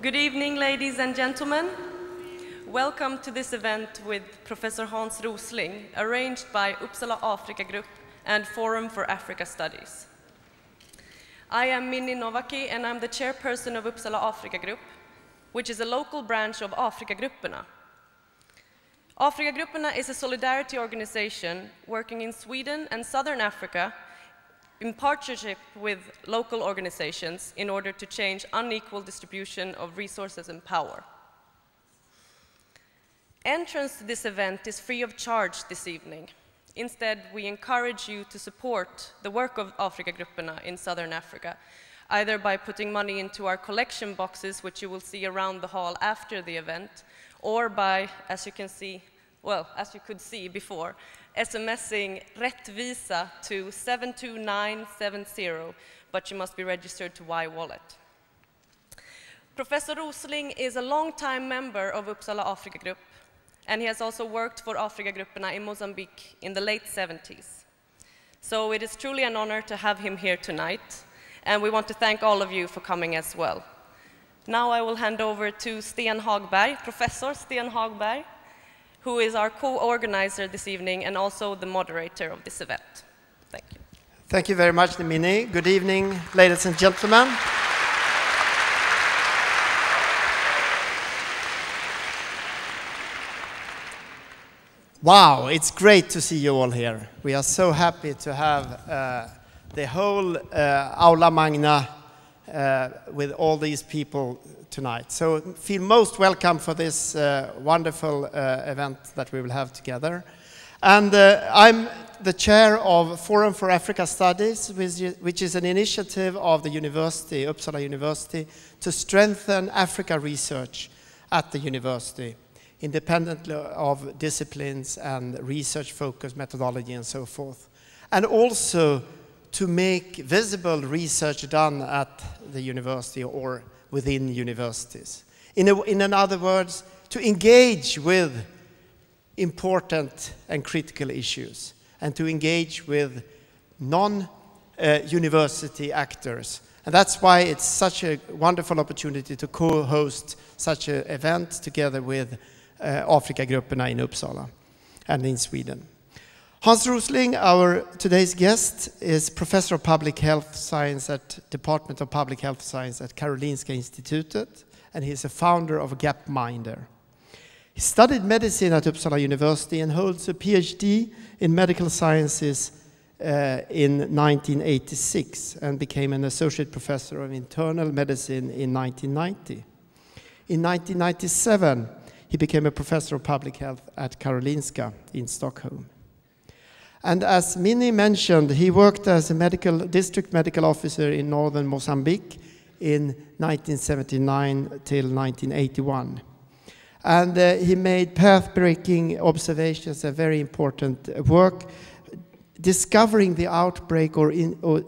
Good evening, ladies and gentlemen. Welcome to this event with Professor Hans Rosling, arranged by Uppsala Africa Group and Forum for Africa Studies. I am Minni Novaki, and I'm the chairperson of Uppsala Africa Group, which is a local branch of Afrikagrupperna. Afrikagrupperna is a solidarity organization working in Sweden and Southern Africa in partnership with local organizations in order to change unequal distribution of resources and power. Entrance to this event is free of charge this evening. Instead, we encourage you to support the work of Afrikagrupperna in Southern Africa, either by putting money into our collection boxes, which you will see around the hall after the event, or by, as you can see, well, as you could see before, SMSing Rättvisa to 72970, but you must be registered to Y-Wallet. Professor Rosling is a long-time member of Uppsala Africa Group, and he has also worked for Afrikagrupperna in Mozambique in the late 70s. So it is truly an honor to have him here tonight, and we want to thank all of you for coming as well. Now I will hand over to Sten Hagberg, Professor Sten Hagberg, who is our co-organizer this evening and also the moderator of this event. Thank you. Thank you very much, Minni. Good evening, ladies and gentlemen. Wow, it's great to see you all here. We are so happy to have the whole Aula Magna with all these people tonight. So feel most welcome for this wonderful event that we will have together. And I'm the chair of Forum for Africa Studies, which is an initiative of the university, Uppsala University, to strengthen Africa research at the university, independently of disciplines and research-focused methodology and so forth. And also to make visible research done at the university or within universities. In other words, to engage with important and critical issues and to engage with non-university actors. And that's why it's such a wonderful opportunity to co-host such an event together with Afrikagrupperna in Uppsala and in Sweden. Hans Rosling, our today's guest, is Professor of Public Health Science at Department of Public Health Science at Karolinska Institutet, and he's a founder of Gapminder. He studied medicine at Uppsala University and holds a PhD in medical sciences in 1986 and became an associate professor of internal medicine in 1990. In 1997, he became a professor of public health at Karolinska in Stockholm. And as Minni mentioned, he worked as a district medical officer in northern Mozambique in 1979 till 1981. And he made path-breaking observations, a very important work, discovering the outbreak or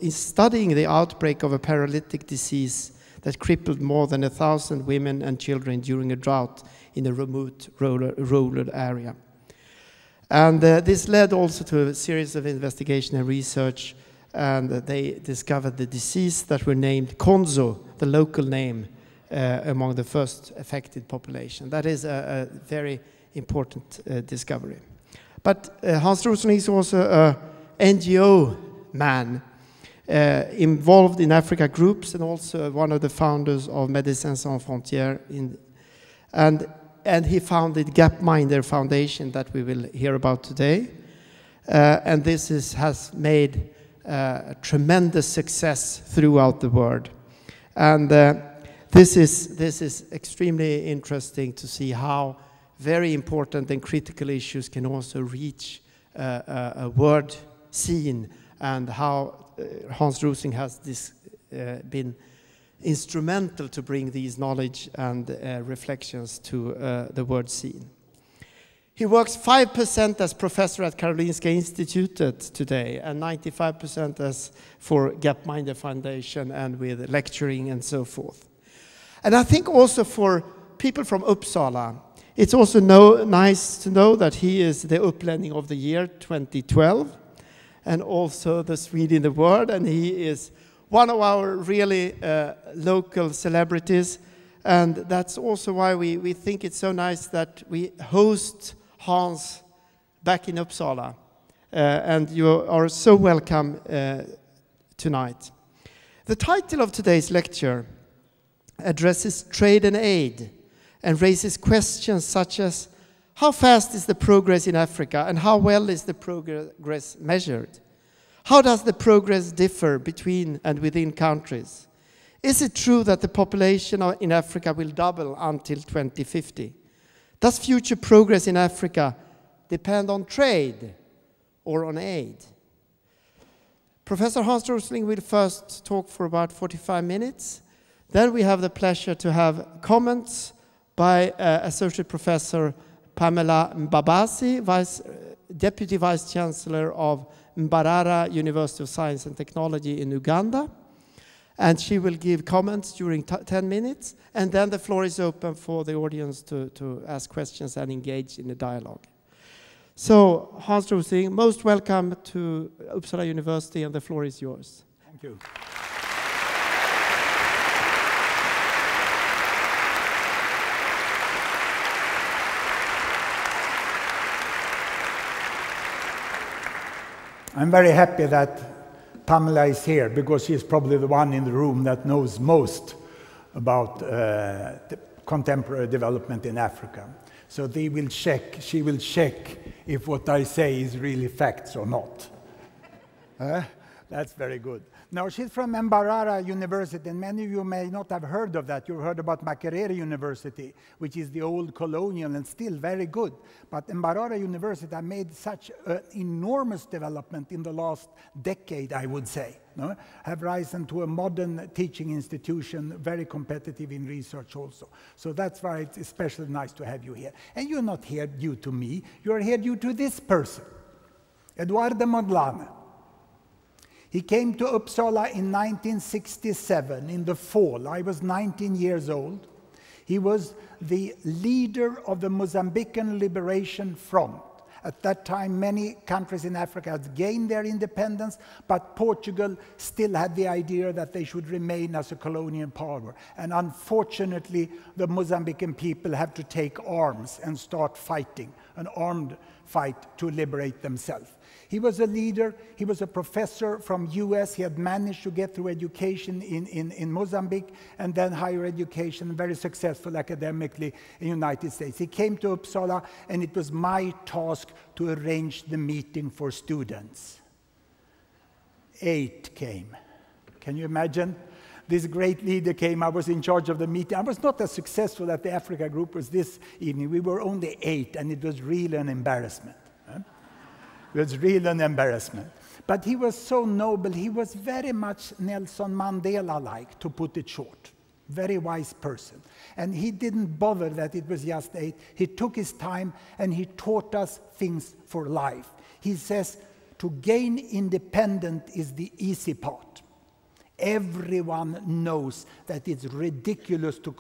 studying the outbreak of a paralytic disease that crippled more than 1,000 women and children during a drought in a remote rural area. And this led also to a series of investigation and research, and they discovered the disease that were named Konzo, the local name among the first affected population. That is a very important discovery. But Hans Rosling is also an NGO man involved in Africa groups and also one of the founders of Médecins Sans Frontières. And he founded Gapminder Foundation that we will hear about today. And this has made a tremendous success throughout the world. And this is extremely interesting to see how very important and critical issues can also reach a world scene, and how Hans Rosling has been instrumental to bring these knowledge and reflections to the world scene. He works 5% as professor at Karolinska Institutet today, and 95% as for Gapminder Foundation and with lecturing and so forth. And I think also for people from Uppsala, it's also nice to know that he is the Upplending of the Year 2012, and also the Swede in the World, and he is one of our really local celebrities, And that's also why we think it's so nice that we host Hans back in Uppsala. And you are so welcome tonight. The title of today's lecture addresses trade and aid and raises questions such as, how fast is the progress in Africa and how well is the progress measured? How does the progress differ between and within countries? Is it true that the population in Africa will double until 2050? Does future progress in Africa depend on trade or on aid? Professor Hans Rosling will first talk for about 45 minutes. Then we have the pleasure to have comments by Associate Professor Pamela Mbabazi, Deputy Vice Chancellor of Mbarara University of Science and Technology in Uganda. And she will give comments during 10 minutes. And then the floor is open for the audience to ask questions and engage in a dialogue. So, Hans Rosling, most welcome to Uppsala University, and the floor is yours. Thank you. I'm very happy that Pamela is here, because she is probably the one in the room that knows most about the contemporary development in Africa. So she will check if what I say is really facts or not. That's very good. Now, she's from Mbarara University, and many of you may not have heard of that. You've heard about Makerere University, which is the old colonial and still very good. But Mbarara University has made such an enormous development in the last decade, I would say. No? Have risen to a modern teaching institution, very competitive in research also. So that's why it's especially nice to have you here. And you're not here due to me, you're here due to this person, Eduardo Mondlane. He came to Uppsala in 1967, in the fall. I was 19 years old. He was the leader of the Mozambican Liberation Front. At that time, many countries in Africa had gained their independence, but Portugal still had the idea that they should remain as a colonial power. And unfortunately, the Mozambican people have to take arms and start fighting, an armed fight to liberate themselves. He was a leader, he was a professor from US, he had managed to get through education in Mozambique, and then higher education, very successful academically in the United States. He came to Uppsala, and it was my task to arrange the meeting for students. 8 came. Can you imagine? This great leader came, I was in charge of the meeting. I was not as successful at the Africa group as this evening. We were only 8, and it was really an embarrassment. It was really an embarrassment. But he was so noble. He was very much Nelson Mandela-like, to put it short. Very wise person. And he didn't bother that it was just 8. He took his time, and he taught us things for life. He says, to gain independence is the easy part. Everyone knows that it's ridiculous to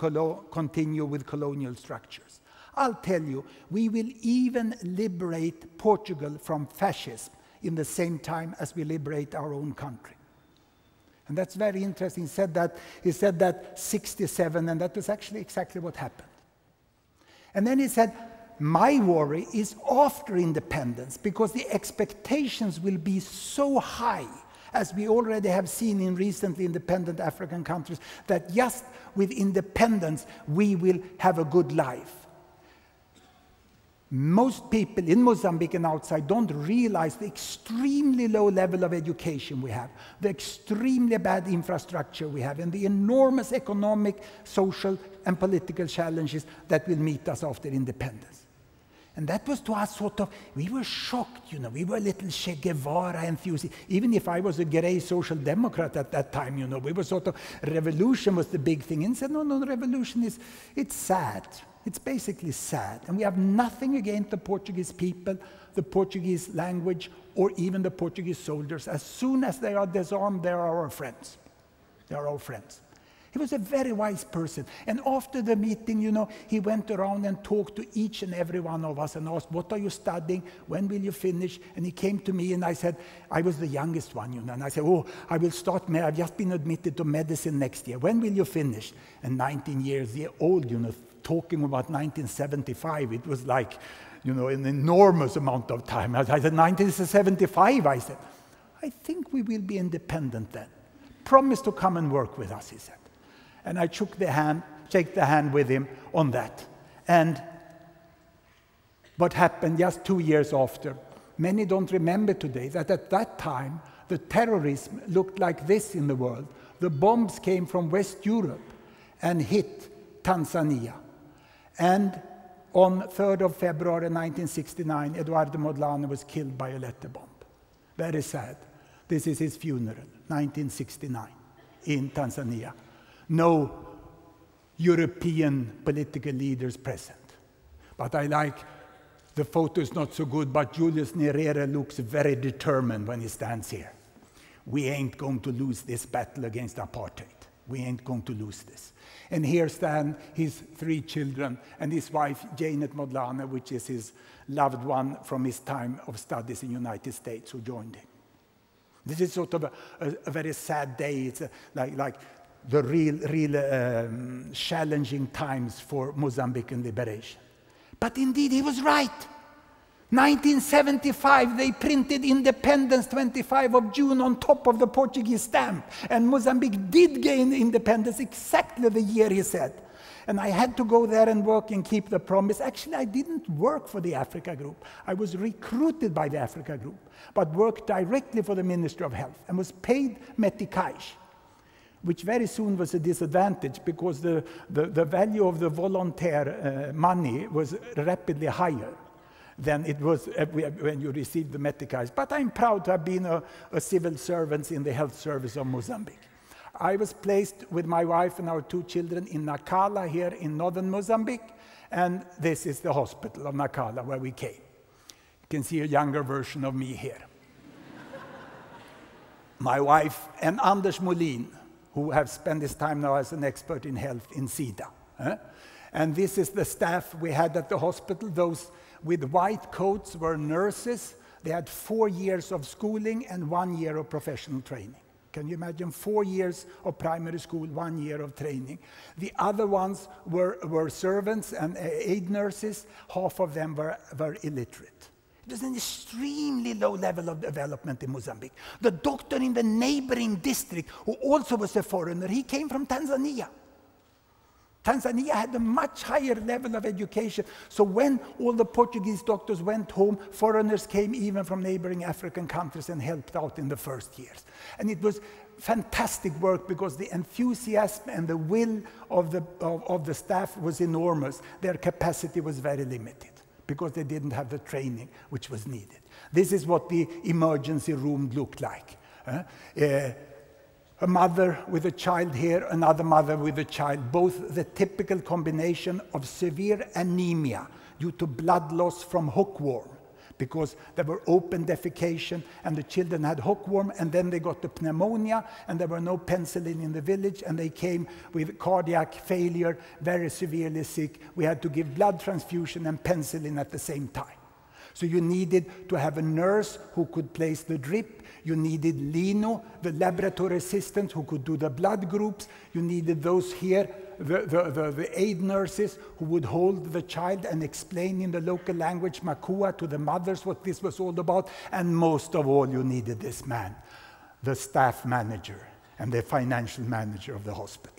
continue with colonial structures. I'll tell you, we will even liberate Portugal from fascism in the same time as we liberate our own country. And that's very interesting. He said that 67, and that was actually exactly what happened. And then he said, my worry is after independence, because the expectations will be so high, as we already have seen in recently independent African countries, that just with independence we will have a good life. Most people in Mozambique and outside don't realize the extremely low level of education we have, the extremely bad infrastructure we have, and the enormous economic, social, and political challenges that will meet us after independence. And that was to us sort of, we were shocked, you know, we were a little Che Guevara enthusiasts. Even if I was a grey social democrat at that time, you know, we were sort of, revolution was the big thing. And said, no, revolution it's sad. It's basically sad. And we have nothing against the Portuguese people, the Portuguese language, or even the Portuguese soldiers. As soon as they are disarmed, they are our friends. They are our friends. He was a very wise person. And after the meeting, you know, he went around and talked to each and every one of us and asked, what are you studying? When will you finish? And he came to me and I said, I was the youngest one, you know. And I said, oh, I will start, I've just been admitted to medicine next year. When will you finish? And 19 years old, you know, talking about 1975, it was like, you know, an enormous amount of time. I said, 1975, I said. I think we will be independent then. Promise to come and work with us, he said. And I shake the hand with him on that. And what happened just 2 years after, many don't remember today that at that time, the terrorism looked like this in the world. The bombs came from West Europe and hit Tanzania. And on 3rd of February 1969, Eduardo Mondlane was killed by a letter bomb. Very sad. This is his funeral, 1969, in Tanzania. No European political leaders present. But I like, the photo is not so good, but Julius Nyerere looks very determined when he stands here. We ain't going to lose this battle against apartheid. We ain't going to lose this. And here stand his 3 children and his wife, Janet Mondlane, which is his loved one from his time of studies in the United States, who joined him. This is sort of a very sad day. It's like the real challenging times for Mozambican liberation. But indeed, he was right. 1975, they printed independence 25 of June on top of the Portuguese stamp. And Mozambique did gain independence exactly the year he said. And I had to go there and work and keep the promise. Actually, I didn't work for the Africa Group. I was recruited by the Africa Group, but worked directly for the Ministry of Health and was paid meticais, which very soon was a disadvantage because the value of the volunteer money was rapidly higher than it was when you received the meticais. But I'm proud to have been a civil servant in the health service of Mozambique. I was placed with my wife and our 2 children in Nacala here in northern Mozambique, and this is the hospital of Nacala where we came. You can see a younger version of me here. My wife and Anders Molin, who have spent his time now as an expert in health in SIDA. And this is the staff we had at the hospital. Those with white coats were nurses. They had 4 years of schooling and 1 year of professional training. Can you imagine 4 years of primary school, 1 year of training? The other ones were servants and aid nurses. Half of them were illiterate. It was an extremely low level of development in Mozambique. The doctor in the neighboring district, who also was a foreigner, he came from Tanzania. Tanzania had a much higher level of education. So when all the Portuguese doctors went home, foreigners came even from neighboring African countries and helped out in the first years. And it was fantastic work because the enthusiasm and the will of the staff was enormous. Their capacity was very limited because they didn't have the training which was needed. This is what the emergency room looked like. A mother with a child here, another mother with a child, both the typical combination of severe anemia due to blood loss from hookworm, because there were open defecation and the children had hookworm, and then they got the pneumonia and there were no penicillin in the village and they came with cardiac failure, very severely sick. We had to give blood transfusion and penicillin at the same time. So you needed to have a nurse who could place the drip. You needed Lino, the laboratory assistant who could do the blood groups. You needed those here, the aid nurses who would hold the child and explain in the local language, Makua, to the mothers what this was all about. And most of all, you needed this man, the staff manager and the financial manager of the hospital.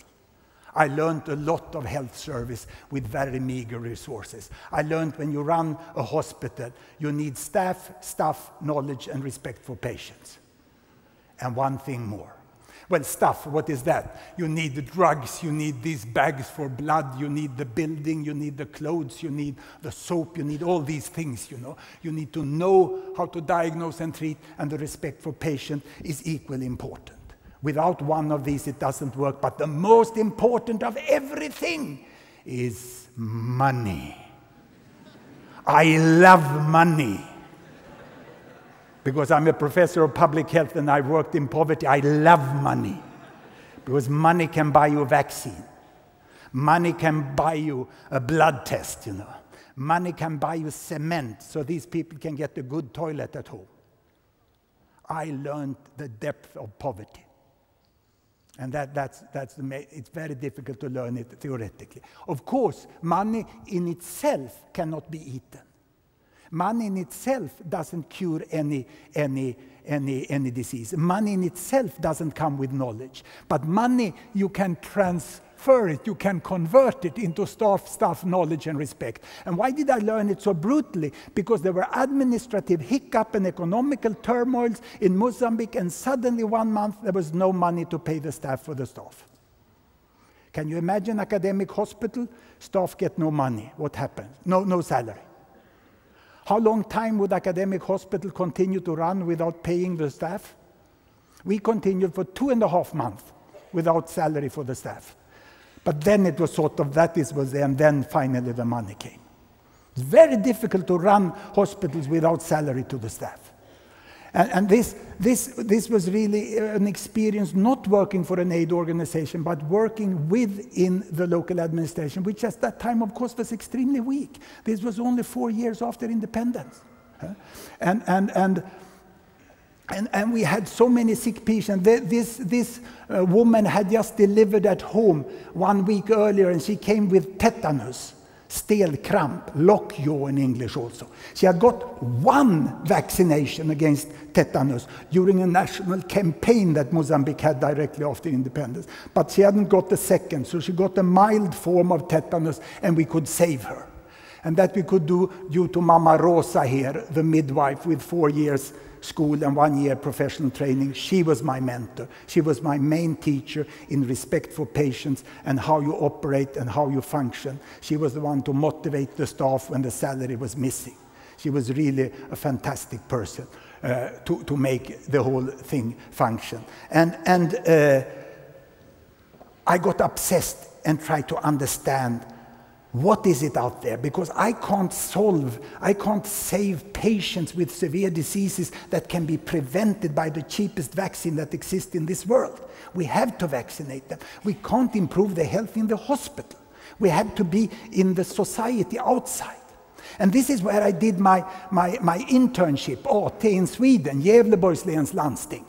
I learned a lot of health service with very meager resources. I learned when you run a hospital, you need staff, knowledge, and respect for patients. And one thing more. Well, stuff, what is that? You need the drugs, you need these bags for blood, you need the building, you need the clothes, you need the soap, you need all these things, you know. You need to know how to diagnose and treat, and the respect for patient is equally important. Without one of these, it doesn't work. But the most important of everything is money. I love money. Because I'm a professor of public health and I worked in poverty, I love money. because money can buy you a vaccine. Money can buy you a blood test, you know. Money can buy you cement so these people can get a good toilet at home. I learned the depth of poverty. And it's very difficult to learn it theoretically. Of course, money in itself cannot be eaten. Money in itself doesn't cure any disease. Money in itself doesn't come with knowledge. But money, you can transfer it, you can convert it into stuff, knowledge, and respect. And why did I learn it so brutally? Because there were administrative hiccup and economical turmoils in Mozambique, and suddenly 1 month there was no money to pay the staff for the staff. Can you imagine academic hospital? Staff get no money. What happens? No salary. How long time would academic hospital continue to run without paying the staff? We continued for 2.5 months without salary for the staff. But then it was sort of that was there, and then finally the money came. It's very difficult to run hospitals without salary to the staff. And this was really an experience not working for an aid organization, but working within the local administration, which at that time, of course, was extremely weak. This was only 4 years after independence. And we had so many sick patients. This woman had just delivered at home 1 week earlier, and she came with tetanus. Stelkramp, lockjaw in English also. She had got 1 vaccination against tetanus during a national campaign that Mozambique had directly after independence. But she hadn't got the second, so she got a mild form of tetanus, and we could save her. And that we could do due to Mama Rosa here, the midwife with 4 years school and 1 year professional training. She was my mentor. She was my main teacher in respect for patients and how you operate and how you function. She was the one to motivate the staff when the salary was missing. She was really a fantastic person to make the whole thing function. And I got obsessed and tried to understand what is it out there? Because I can't save patients with severe diseases that can be prevented by the cheapest vaccine that exists in this world. We have to vaccinate them. We can't improve their health in the hospital. We have to be in the society outside. And this is where I did my internship, AT in Sweden, Gävleborgs läns landsting,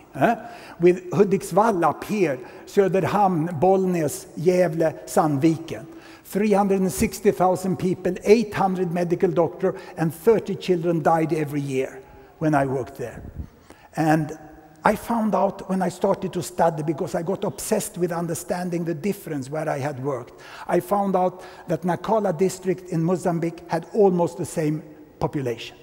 with Hudiksvall up here, Söderhamn, Bollnäs, Gävle, Sandviken. 360,000 people, 800 medical doctors, and 30 children died every year when I worked there. And I found out when I started to study, because I got obsessed with understanding the difference where I had worked. I found out that Nacala district in Mozambique had almost the same population.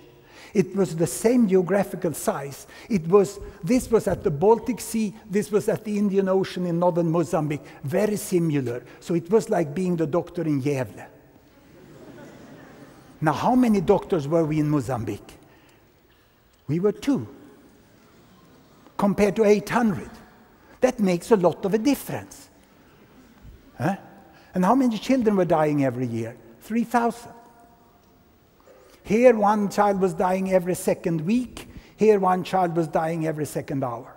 It was the same geographical size. This was at the Baltic Sea, this was at the Indian Ocean in northern Mozambique, very similar. So it was like being the doctor in Gävle. Now, how many doctors were we in Mozambique? We were 2, compared to 800. That makes a lot of a difference. And how many children were dying every year? 3,000. Here, 1 child was dying every second week. Here, 1 child was dying every second hour.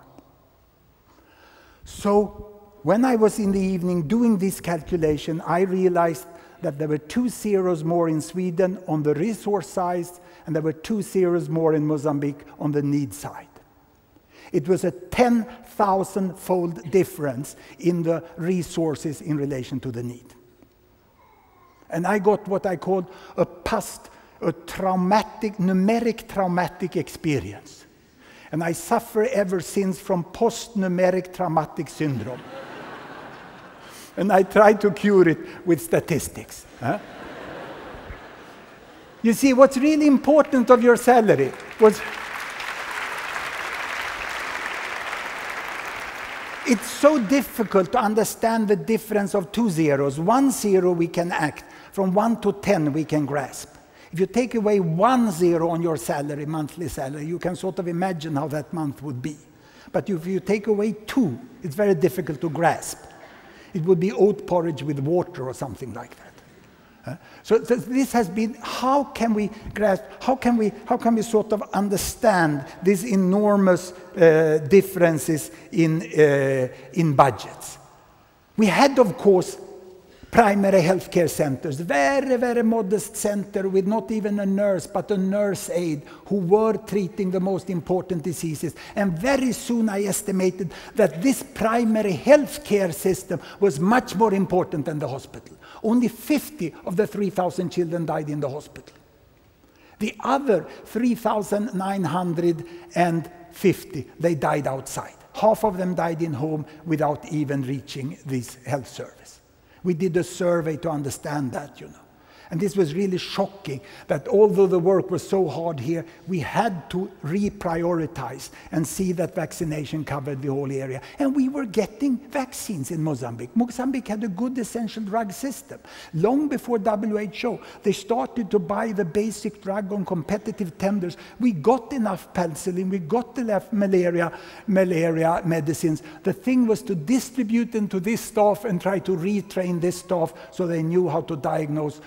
So, when I was in the evening doing this calculation, I realized that there were 2 zeros more in Sweden on the resource side, and there were 2 zeros more in Mozambique on the need side. It was a 10,000-fold difference in the resources in relation to the need. And I got what I called a numeric traumatic experience. And I suffer ever since from post-numeric traumatic syndrome. And I try to cure it with statistics. You see, what's really important of your salary was... It's so difficult to understand the difference of 2 zeros. 1 zero we can act. From 1 to 10 we can grasp. If you take away 1 zero on your salary, monthly salary, you can sort of imagine how that month would be. But if you take away 2, it's very difficult to grasp. It would be oat porridge with water or something like that. So this has been, how can we grasp, how can we sort of understand these enormous differences in budgets? We had, of course, primary healthcare centers, very, very modest center with not even a nurse, but a nurse aide who were treating the most important diseases. And very soon I estimated that this primary healthcare system was much more important than the hospital. Only 50 of the 3,000 children died in the hospital. The other 3,950, they died outside. Half of them died in home without even reaching this health service. We did a survey to understand that, you know. And this was really shocking that although the work was so hard here, we had to reprioritize and see that vaccination covered the whole area. And we were getting vaccines in Mozambique. Mozambique had a good essential drug system. Long before WHO, they started to buy the basic drug on competitive tenders. We got enough penicillin, we got enough malaria medicines. The thing was to distribute them to this staff and try to retrain this staff so they knew how to diagnose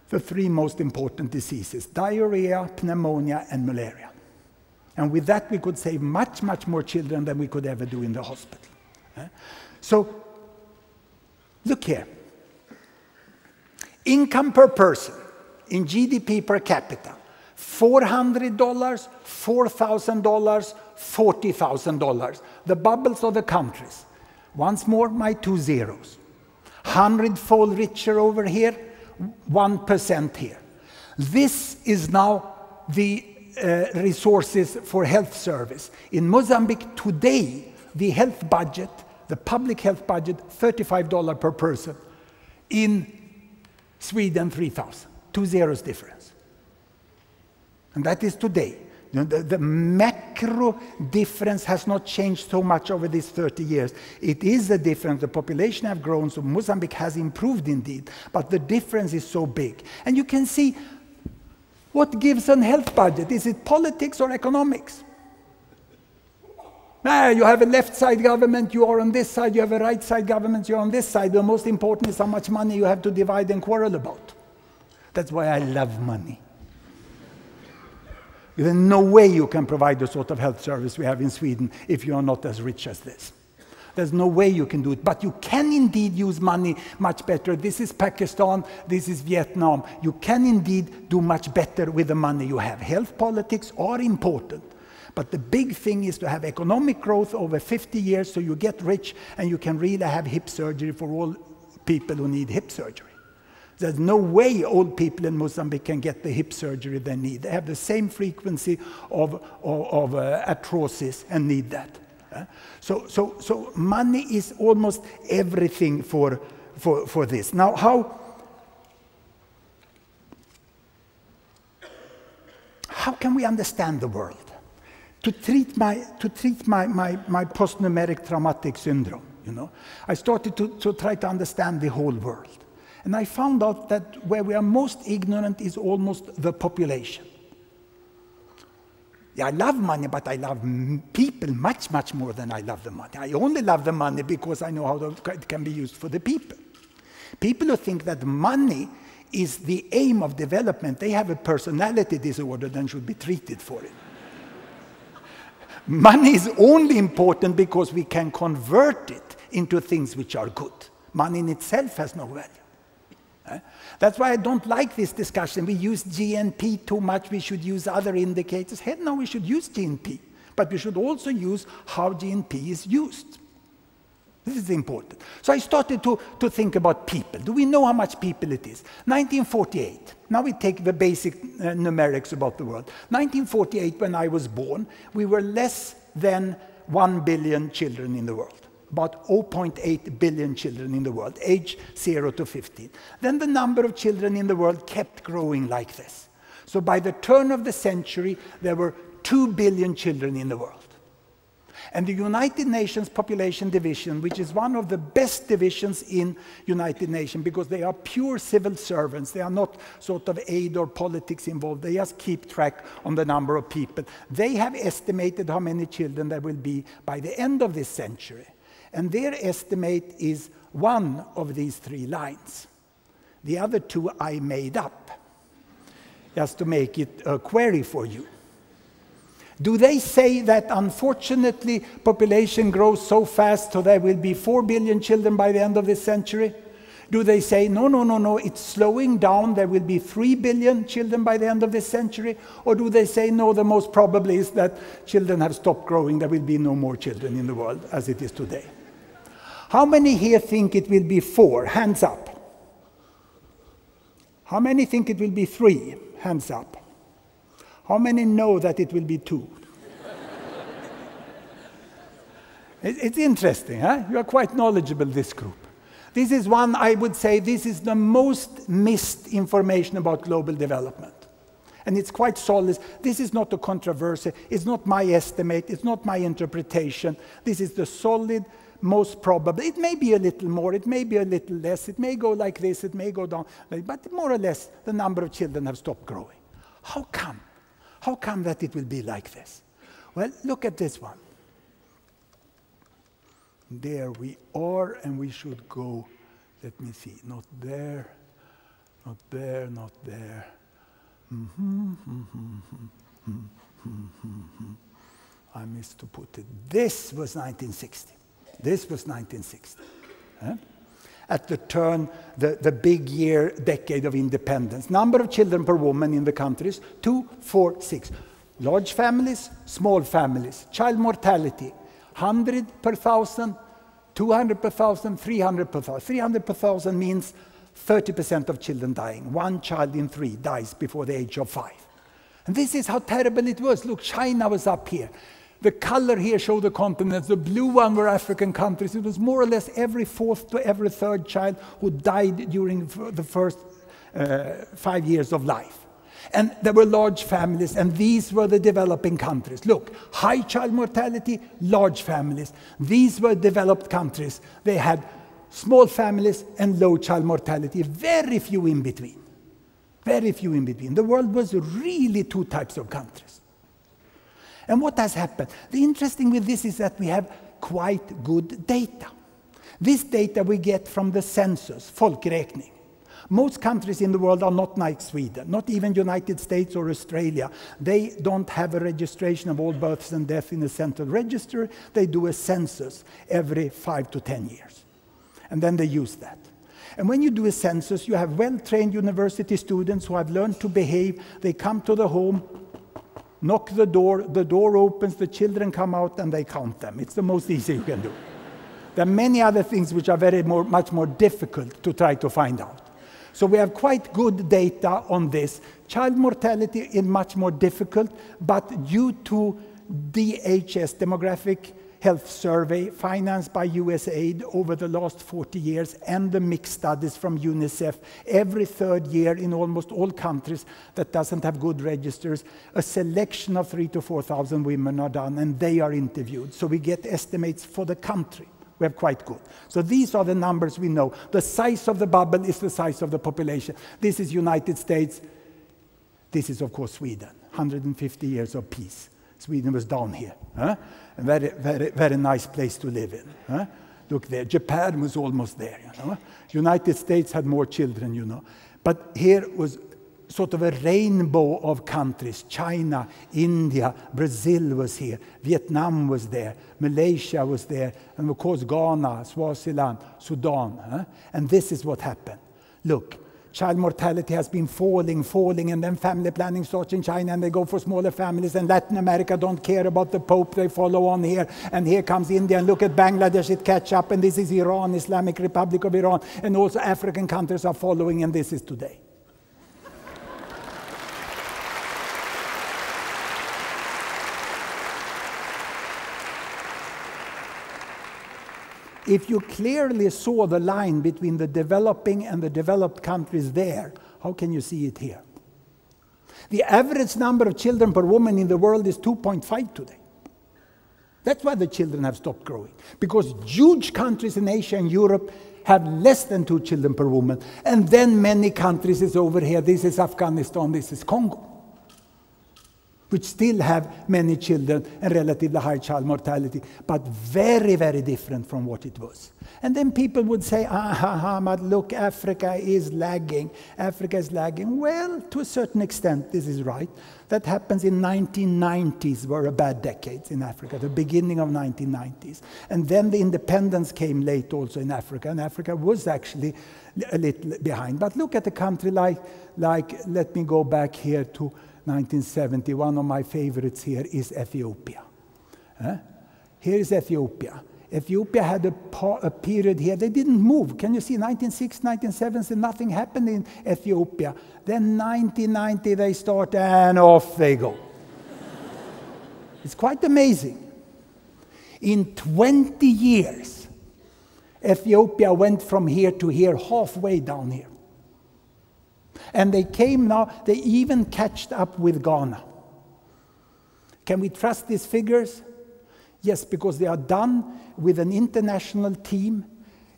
the three most important diseases: diarrhea, pneumonia, and malaria. And with that, we could save much, much more children than we could ever do in the hospital. So, look here. Income per person in GDP per capita, $400, $4,000, $40,000. The bubbles of the countries. Once more, my 2 zeros. 100-fold richer over here, 1% here. This is now the resources for health service. In Mozambique today, the health budget, the public health budget, $35 per person. In Sweden, 3,000. 2 zeros difference. And that is today. You know, the macro difference has not changed so much over these 30 years. It is a difference. The population have grown, so Mozambique has improved indeed. But the difference is so big. And you can see what gives a health budget. Is it politics or economics? You have a left side government, you are on this side. You have a right side government, you are on this side. The most important is how much money you have to divide and quarrel about. That's why I love money. There's no way you can provide the sort of health service we have in Sweden if you are not as rich as this. There's no way you can do it. But you can indeed use money much better. This is Pakistan, this is Vietnam. You can indeed do much better with the money you have. Health politics are important. But the big thing is to have economic growth over 50 years so you get rich and you can really have hip surgery for all people who need hip surgery. There's no way old people in Mozambique can get the hip surgery they need. They have the same frequency of arthrosis and need that. So money is almost everything for this. Now, how can we understand the world? To treat my post-numeric traumatic syndrome, you know, I started to try to understand the whole world. And I found out that where we are most ignorant is almost the population. Yeah, I love money, but I love people much, much more than I love the money. I only love the money because I know how it can be used for the people. People who think that money is the aim of development, they have a personality disorder and should be treated for it. Money is only important because we can convert it into things which are good. Money in itself has no value. That's why I don't like this discussion. We use GNP too much. We should use other indicators. Hell no, we should use GNP. But we should also use how GNP is used. This is important. So I started to think about people. Do we know how much people it is? 1948. Now we take the basic numerics about the world. 1948, when I was born, we were less than 1 billion children in the world. About 0.8 billion children in the world, age 0 to 15. Then the number of children in the world kept growing like this. So by the turn of the century, there were 2 billion children in the world. And the United Nations Population Division, which is one of the best divisions in United Nations because they are pure civil servants, they are not sort of aid or politics involved, they just keep track on the number of people. They have estimated how many children there will be by the end of this century. And their estimate is one of these 3 lines. The other 2 I made up, just to make it a query for you. Do they say that unfortunately population grows so fast so there will be 4 billion children by the end of this century? Do they say, no, it's slowing down, there will be 3 billion children by the end of this century? Or do they say, no, the most probably is that children have stopped growing, there will be no more children in the world as it is today? How many here think it will be 4? Hands up. How many think it will be 3? Hands up. How many know that it will be 2? It's interesting, huh? You are quite knowledgeable, this group. This is one, I would say, this is the most missed information about global development. And it's quite solid. This is not a controversy. It's not my estimate. It's not my interpretation. This is the solid, most probable. It may be a little more. It may be a little less. It may go like this. It may go down. But more or less, the number of children have stopped growing. How come? How come that it will be like this? Well, look at this one. There we are, and we should go, let me see, not there, not there, not there. I missed to put it. This was 1960. This was 1960. At the turn, the big year, decade of independence. Number of children per woman in the countries, 2, 4, 6. Large families, small families. Child mortality, 100 per thousand, 200 per thousand, 300 per thousand. 300 per thousand means 30% of children dying. 1 child in 3 dies before the age of 5. And this is how terrible it was. Look, China was up here. The color here shows the continents. The blue one were African countries. It was more or less every 4th to every 3rd child who died during the first 5 years of life. And there were large families, and these were the developing countries. Look, high child mortality, large families. These were developed countries. They had small families and low child mortality, very few in between. Very few in between. The world was really 2 types of countries. And what has happened? The interesting with this is that we have quite good data. This data we get from the census, folkräkning. Most countries in the world are not like Sweden, not even United States or Australia. They don't have a registration of all births and deaths in a central register. They do a census every 5 to 10 years. And then they use that. And when you do a census, you have well-trained university students who have learned to behave. They come to the home, knock the door opens, the children come out, and they count them. It's the most easy you can do. There are many other things which are much more difficult to try to find out. So we have quite good data on this. Child mortality is much more difficult, but due to DHS, Demographic Health Survey, financed by USAID over the last 40 years, and the mixed studies from UNICEF, every 3rd year in almost all countries that doesn't have good registers, a selection of 3,000 to 4,000 women are done, and they are interviewed. So we get estimates for the country. We have quite good. So these are the numbers we know. The size of the bubble is the size of the population. This is United States. This is, of course, Sweden. 150 years of peace. Sweden was down here. A very, very, very nice place to live in. Look there. Japan was almost there. United States had more children, But here was sort of a rainbow of countries. China, India, Brazil was here, Vietnam was there, Malaysia was there, and of course Ghana, Swaziland, Sudan. And this is what happened. Look, child mortality has been falling, and then family planning starts in China, and they go for smaller families, and Latin America don't care about the Pope, they follow on here, and here comes India, and look at Bangladesh, it catch up, and this is Iran, Islamic Republic of Iran, and also African countries are following, and this is today. If you clearly saw the line between the developing and the developed countries there, how can you see it here? The average number of children per woman in the world is 2.5 today. That's why the children have stopped growing. Because huge countries in Asia and Europe have less than 2 children per woman. And then many countries is over here. This is Afghanistan, this is Congo. which still have many children and relatively high child mortality, but very, very different from what it was. And then people would say, but look, Africa is lagging. Africa is lagging. Well, to a certain extent, this is right. That happens in 1990s, were a bad decades in Africa, the beginning of 1990s. And then the independence came late also in Africa, and Africa was actually a little behind. But look at a country like let me go back here to 1970. One of my favorites here is Ethiopia. Here is Ethiopia. Ethiopia had a period here. They didn't move. Can you see 1960s, 1970s, nothing happened in Ethiopia. Then 1990 they start and off they go. It's quite amazing. In 20 years, Ethiopia went from here to here, halfway down here. And they came now, they even catched up with Ghana. Can we trust these figures? Yes, because they are done with an international team.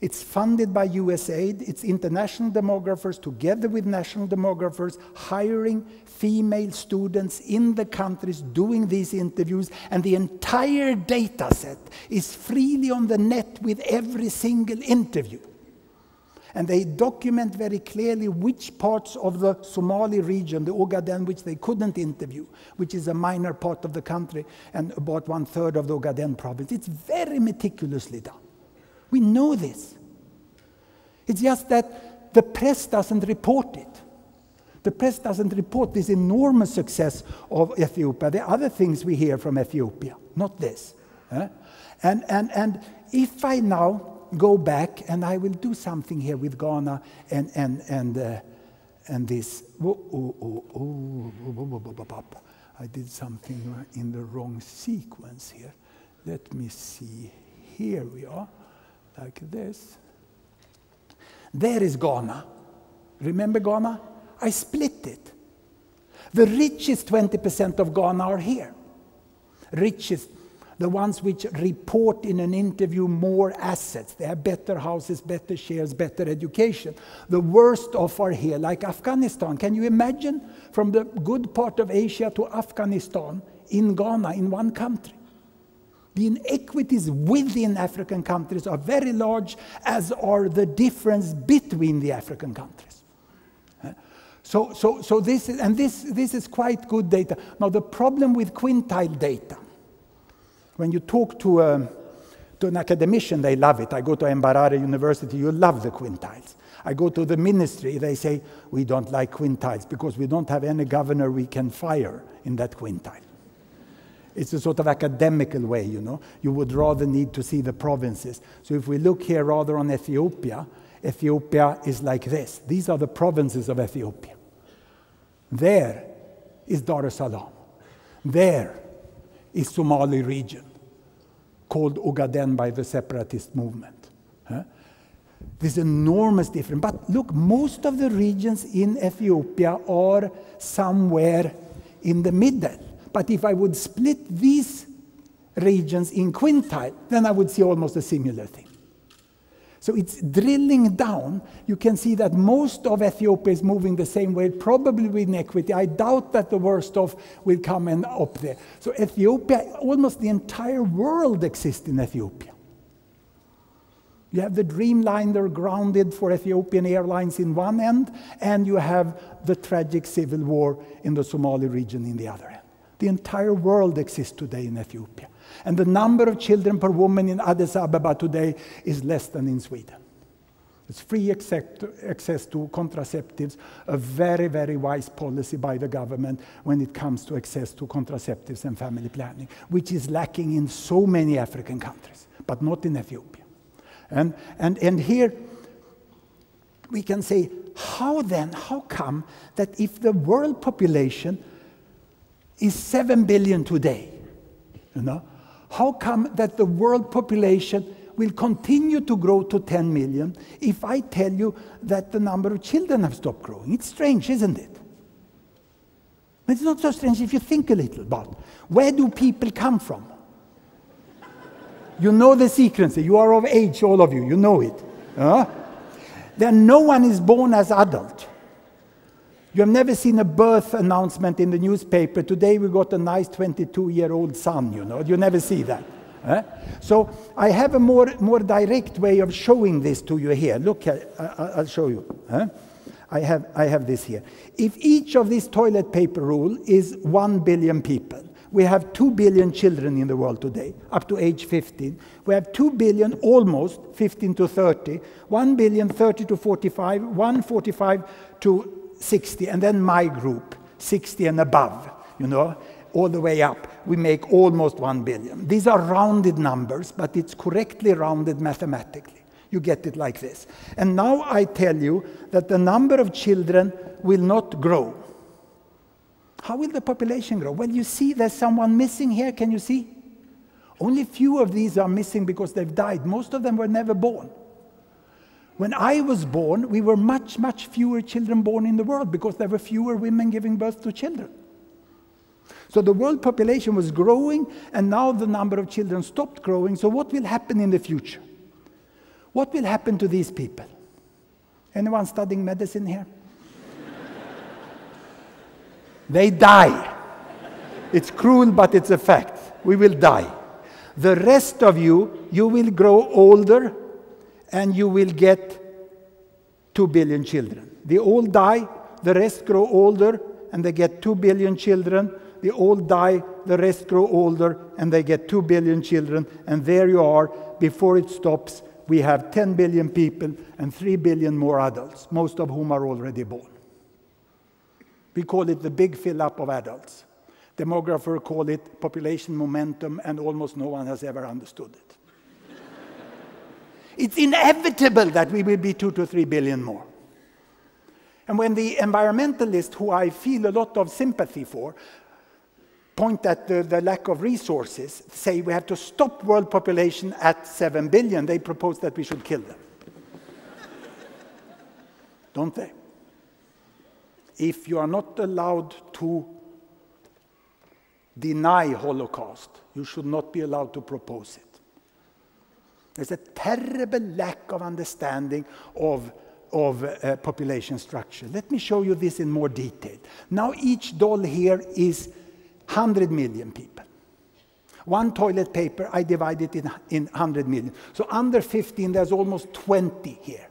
It's funded by USAID. It's international demographers together with national demographers hiring female students in the countries doing these interviews. And the entire data set is freely on the net with every single interview. And they document very clearly which parts of the Somali region, the Ogaden, which they couldn't interview, which is a minor part of the country and about 1/3 of the Ogaden province. It's very meticulously done. We know this. It's just that the press doesn't report it. The press doesn't report this enormous success of Ethiopia. There are other things we hear from Ethiopia, not this. And if I now go back, and I will do something here with Ghana and this. I did something in the wrong sequence here. Let me see. Here we are, like this. There is Ghana. Remember Ghana? I split it. The richest 20% of Ghana are here. Richest. The ones which report in an interview more assets. They have better houses, better shares, better education. The worst off are here, like Afghanistan. Can you imagine from the good part of Asia to Afghanistan in Ghana, in one country? The inequities within African countries are very large, as are the difference between the African countries. So this is quite good data. Now the problem with quintile data, when you talk to an academician, they love it. I go to Mbarara University, you love the quintiles. I go to the ministry, they say, we don't like quintiles because we don't have any governor we can fire in that quintile. It's a sort of academical way, you know. You would rather need to see the provinces. So if we look here rather on Ethiopia, Ethiopia is like this. These are the provinces of Ethiopia. There is Dar es Salaam. There is Somali region, called Ogaden by the separatist movement. There's enormous difference. But look, most of the regions in Ethiopia are somewhere in the middle. But if I would split these regions in quintile, then I would see almost a similar thing. So it's drilling down. You can see that most of Ethiopia is moving the same way, probably with inequity. I doubt that the worst of will come and up there. So Ethiopia, almost the entire world exists in Ethiopia. You have the Dreamliner grounded for Ethiopian Airlines in one end, and you have the tragic civil war in the Somali region in the other end. The entire world exists today in Ethiopia. And the number of children per woman in Addis Ababa today is less than in Sweden. It's free access to contraceptives, a very, very wise policy by the government when it comes to access to contraceptives and family planning, which is lacking in so many African countries, but not in Ethiopia. And here we can say, how come that if the world population is 7 billion today, you know, how come that the world population will continue to grow to 10 million if I tell you that the number of children have stopped growing? It's strange, isn't it? It's not so strange if you think a little about where do people come from? You know the sequence. You are of age, all of you. You know it. Then no one is born as adult. You have never seen a birth announcement in the newspaper. Today we got a nice 22-year-old son, you know. You never see that. So I have a more direct way of showing this to you here. Look, I'll show you. I have this here. If each of these toilet paper rule is 1 billion people, we have 2 billion children in the world today, up to age 15. We have 2 billion, almost 15 to 30, 1 billion 30 to 45, 145 to 60, and then my group, 60 and above, you know, all the way up. We make almost 1 billion. These are rounded numbers, but it's correctly rounded mathematically. You get it like this. And now I tell you that the number of children will not grow. How will the population grow? Well, you see there's someone missing here. Can you see? Only few of these are missing because they've died. Most of them were never born. When I was born, we were much, much fewer children born in the world because there were fewer women giving birth to children. So the world population was growing, and now the number of children stopped growing. So what will happen in the future? What will happen to these people? Anyone studying medicine here? They die. It's cruel, but it's a fact. We will die. The rest of you, you will grow older, and you will get 2 billion children. The old die, the rest grow older, and they get 2 billion children. The old die, the rest grow older, and they get 2 billion children. And there you are. Before it stops, we have 10 billion people and 3 billion more adults, most of whom are already born. We call it the big fill-up of adults. Demographers call it population momentum, and almost no one has ever understood it. It's inevitable that we will be 2 to 3 billion more. And when the environmentalists, who I feel a lot of sympathy for, point at the lack of resources, say we have to stop world population at 7 billion, they propose that we should kill them. Don't they? If you are not allowed to deny Holocaust, you should not be allowed to propose it. There's a terrible lack of understanding of population structure. Let me show you this in more detail. Now each doll here is 100 million people. One toilet paper, I divide it in 100 million. So under 15, there's almost 20 here.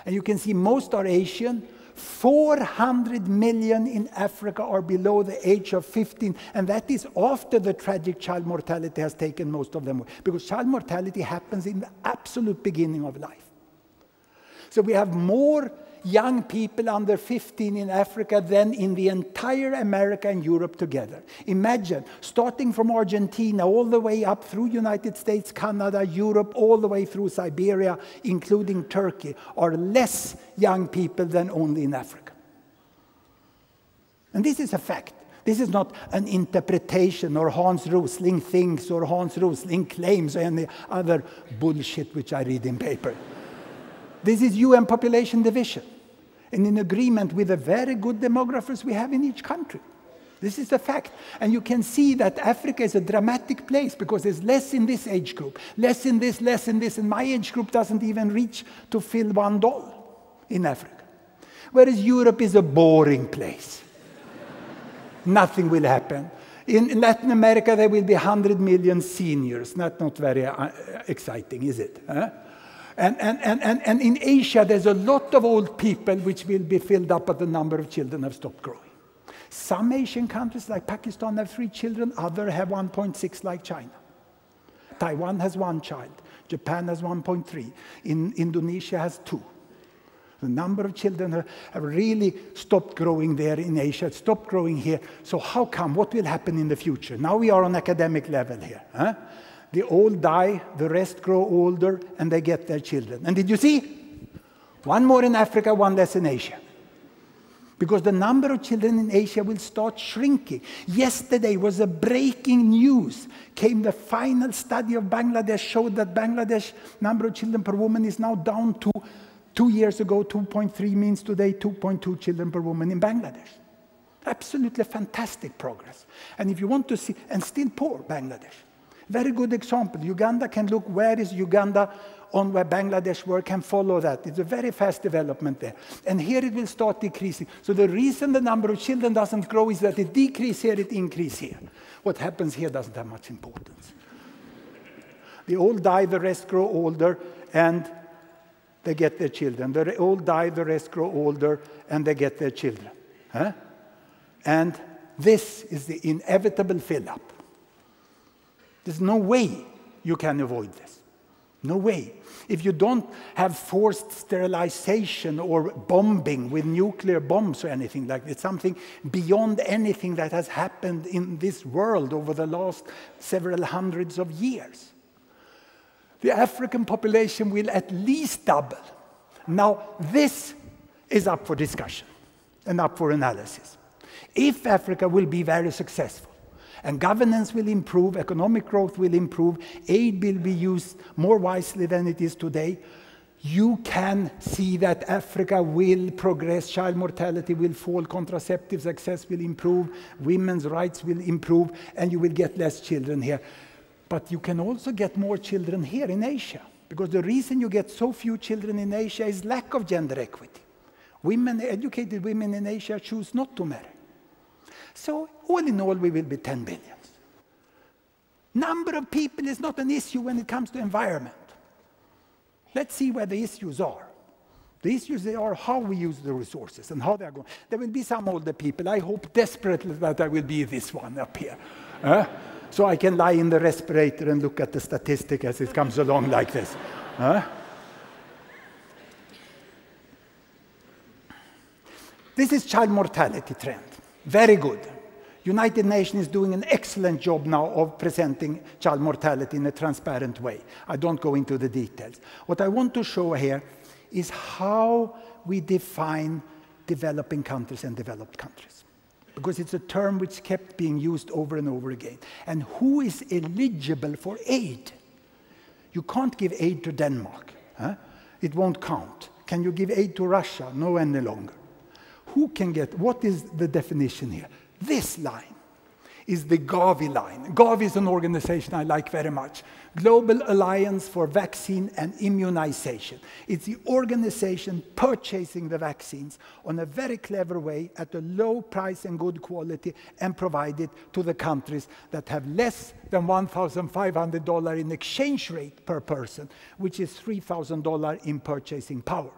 And you can see most are Asian. 400 million in Africa are below the age of 15, and that is after the tragic child mortality has taken most of them away, because child mortality happens in the absolute beginning of life. So we have more young people under 15 in Africa than in the entire America and Europe together. Imagine, starting from Argentina all the way up through United States, Canada, Europe, all the way through Siberia, including Turkey, are less young people than only in Africa. And this is a fact. This is not an interpretation, or Hans Rosling thinks, or Hans Rosling claims, or any other bullshit which I read in paper. This is UN population division, and in agreement with the very good demographers we have in each country. This is a fact. And you can see that Africa is a dramatic place, because there's less in this age group, less in this, and my age group doesn't even reach to fill one doll in Africa. Whereas Europe is a boring place. Nothing will happen. In Latin America, there will be 100 million seniors. That's not very exciting, is it? Huh? And in Asia, there's a lot of old people which will be filled up, but the number of children have stopped growing. Some Asian countries, like Pakistan, have 3 children. Others have 1.6, like China. Taiwan has 1 child. Japan has 1.3. Indonesia has 2. The number of children have really stopped growing there in Asia, stopped growing here. So how come? What will happen in the future? Now we are on academic level here. Huh? The old die, the rest grow older, and they get their children. And did you see? 1 more in Africa, 1 less in Asia. Because the number of children in Asia will start shrinking. Yesterday was a breaking news. Came the final study of Bangladesh, showed that Bangladesh number of children per woman is now down to 2 years ago, 2.3 means today 2.2 children per woman in Bangladesh. Absolutely fantastic progress. And if you want to see, and still poor Bangladesh. Very good example. Uganda can look, where is Uganda on where Bangladesh work can follow that. It's a very fast development there. And here it will start decreasing. So the reason the number of children doesn't grow is that it decreases here, it increases here. What happens here doesn't have much importance. The old die, the rest grow older, and they get their children. The old die, the rest grow older, and they get their children. Huh? And this is the inevitable fill-up. There's no way you can avoid this. No way. If you don't have forced sterilization or bombing with nuclear bombs or anything like that, it's something beyond anything that has happened in this world over the last several hundreds of years. The African population will at least double. Now, this is up for discussion and up for analysis. If Africa will be very successful, and governance will improve, economic growth will improve, aid will be used more wisely than it is today, you can see that Africa will progress, child mortality will fall, contraceptive access will improve, women's rights will improve, and you will get less children here. But you can also get more children here in Asia, because the reason you get so few children in Asia is lack of gender equity. Women, educated women in Asia choose not to marry. So all in all, we will be 10 billion. Number of people is not an issue when it comes to environment. Let's see where the issues are. The issues are how we use the resources and how they are going. There will be some older people. I hope desperately that I will be this one up here. So I can lie in the respirator and look at the statistic as it comes along like this. This is child mortality trend. Very good. United Nations is doing an excellent job now of presenting child mortality in a transparent way. I don't go into the details. What I want to show here is how we define developing countries and developed countries. Because it's a term which kept being used over and over again. And who is eligible for aid? You can't give aid to Denmark. It won't count. Can you give aid to Russia? No any longer. Who can get, what is the definition here? This line is the Gavi line. Gavi is an organization I like very much. Global Alliance for Vaccine and Immunization. It's the organization purchasing the vaccines on a very clever way at a low price and good quality and provide it to the countries that have less than $1,500 in exchange rate per person, which is $3,000 in purchasing power.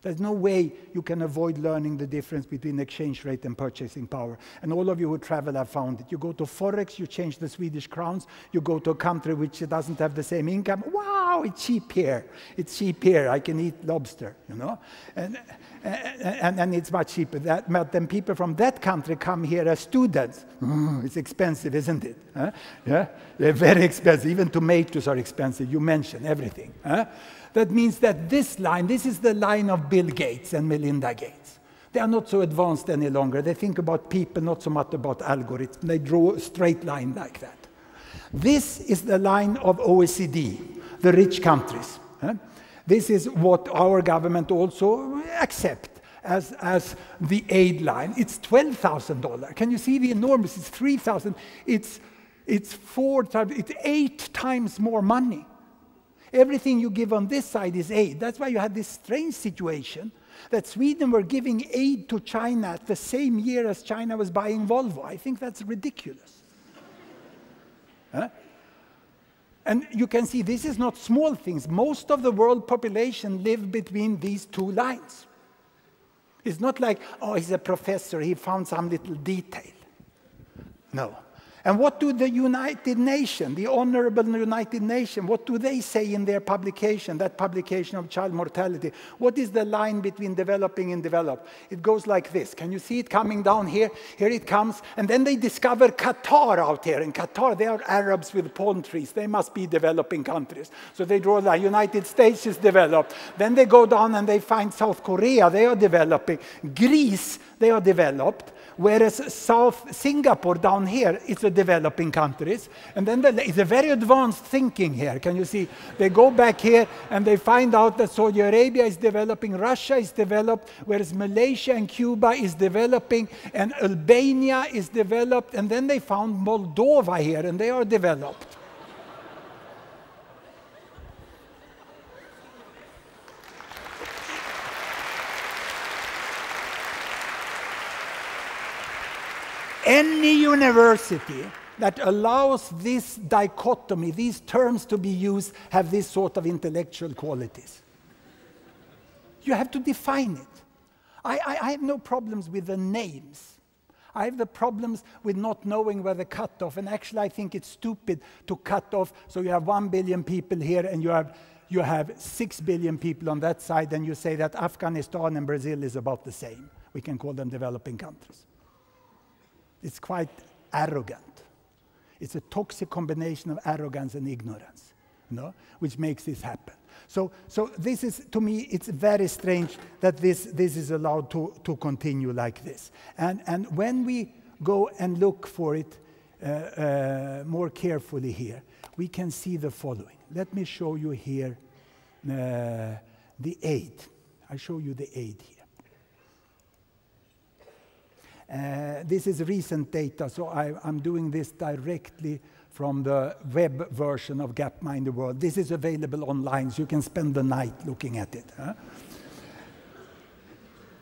There's no way you can avoid learning the difference between exchange rate and purchasing power. And all of you who travel have found it. You go to Forex, you change the Swedish crowns. You go to a country which doesn't have the same income. Wow, it's cheap here. It's cheap here. I can eat lobster, you know. And it's much cheaper. But then people from that country come here as students. It's expensive, isn't it? Yeah, they're very expensive. Even tomatoes are expensive. You mentioned everything. That means that this line, this is the line of Bill Gates and Melinda Gates. They are not so advanced any longer. They think about people, not so much about algorithms. They draw a straight line like that. This is the line of OECD, the rich countries. This is what our government also accepts as the aid line. It's $12,000. Can you see the enormous? It's $3,000. It's 4 times, it's 8 times more money. Everything you give on this side is aid. That's why you had this strange situation that Sweden were giving aid to China at the same year as China was buying Volvo. I think that's ridiculous. And you can see this is not small things. Most of the world population live between these two lines. It's not like, oh, he's a professor, he found some little detail. No. And what do the United Nations, the Honorable United Nations, what do they say in their publication, that publication of child mortality? What is the line between developing and developed? It goes like this. Can you see it coming down here? Here it comes. And then they discover Qatar out here. In Qatar, they are Arabs with palm trees. They must be developing countries. So they draw the United States is developed. Then they go down and they find South Korea. They are developing. Greece, they are developed. Whereas South Singapore down here is a developing countries. And then it's a very advanced thinking here. Can you see? They go back here and they find out that Saudi Arabia is developing, Russia is developed, whereas Malaysia and Cuba is developing, and Albania is developed. And then they found Moldova here and they are developed. Any university that allows this dichotomy, these terms to be used, have this sort of intellectual qualities. You have to define it. I have no problems with the names. I have the problems with not knowing where the cutoff, and actually I think it's stupid to cut off, so you have 1 billion people here and you have 6 billion people on that side, and you say that Afghanistan and Brazil is about the same. We can call them developing countries. It's quite arrogant. It's a toxic combination of arrogance and ignorance, you know, which makes this happen. So this is, to me, it's very strange that this is allowed to continue like this. And when we go and look for it more carefully here, we can see the following. Let me show you here the aid. I show you the aid here. This is recent data, so I'm doing this directly from the web version of Gapminder World. This is available online, so you can spend the night looking at it. Huh?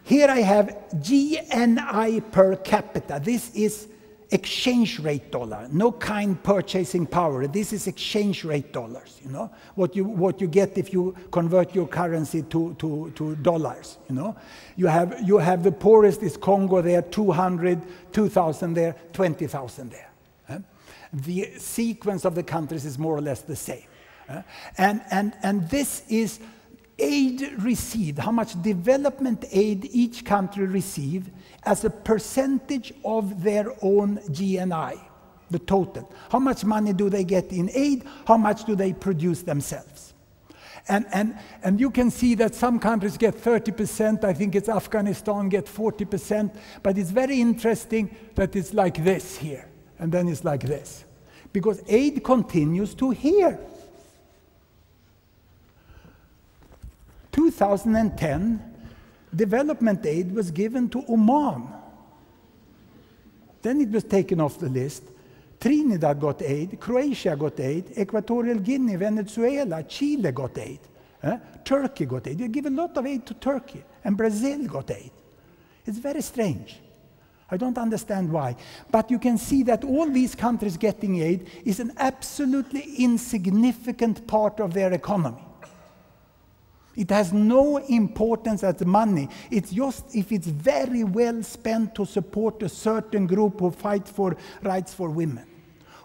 Here I have GNI per capita. This is exchange rate dollar, no kind purchasing power. This is exchange rate dollars, you know, what you get if you convert your currency to dollars, you know. You have the poorest is Congo there, 200, 2,000 there, 20,000 there. The sequence of the countries is more or less the same. And this is aid received, how much development aid each country receives as a percentage of their own GNI, the total. How much money do they get in aid? How much do they produce themselves? And you can see that some countries get 30%, I think it's Afghanistan get 40%, but it's very interesting that it's like this here, and then it's like this. Because aid continues to here. 2010, development aid was given to Oman. Then it was taken off the list. Trinidad got aid, Croatia got aid, Equatorial Guinea, Venezuela, Chile got aid, Turkey got aid. You give a lot of aid to Turkey, and Brazil got aid. It's very strange. I don't understand why. But you can see that all these countries getting aid is an absolutely insignificant part of their economy. It has no importance as money. It's just if it's very well spent to support a certain group who fights for rights for women,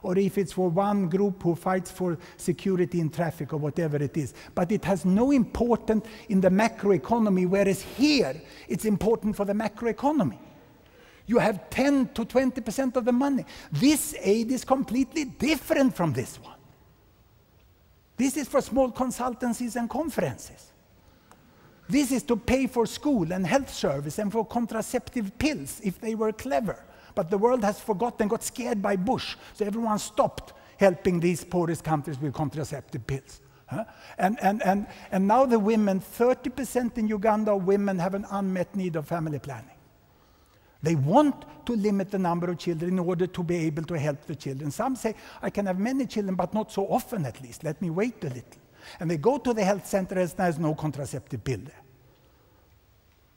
or if it's for one group who fights for security in traffic or whatever it is. But it has no importance in the macroeconomy, whereas here it's important for the macroeconomy. You have 10 to 20% of the money. This aid is completely different from this one. This is for small consultancies and conferences. This is to pay for school and health service and for contraceptive pills if they were clever. But the world has forgotten, got scared by Bush, so everyone stopped helping these poorest countries with contraceptive pills. Huh? And now the women, 30% in Uganda of women have an unmet need of family planning. They want to limit the number of children in order to be able to help the children. Some say, I can have many children, but not so often at least. Let me wait a little. And they go to the health center and there's no contraceptive pill there.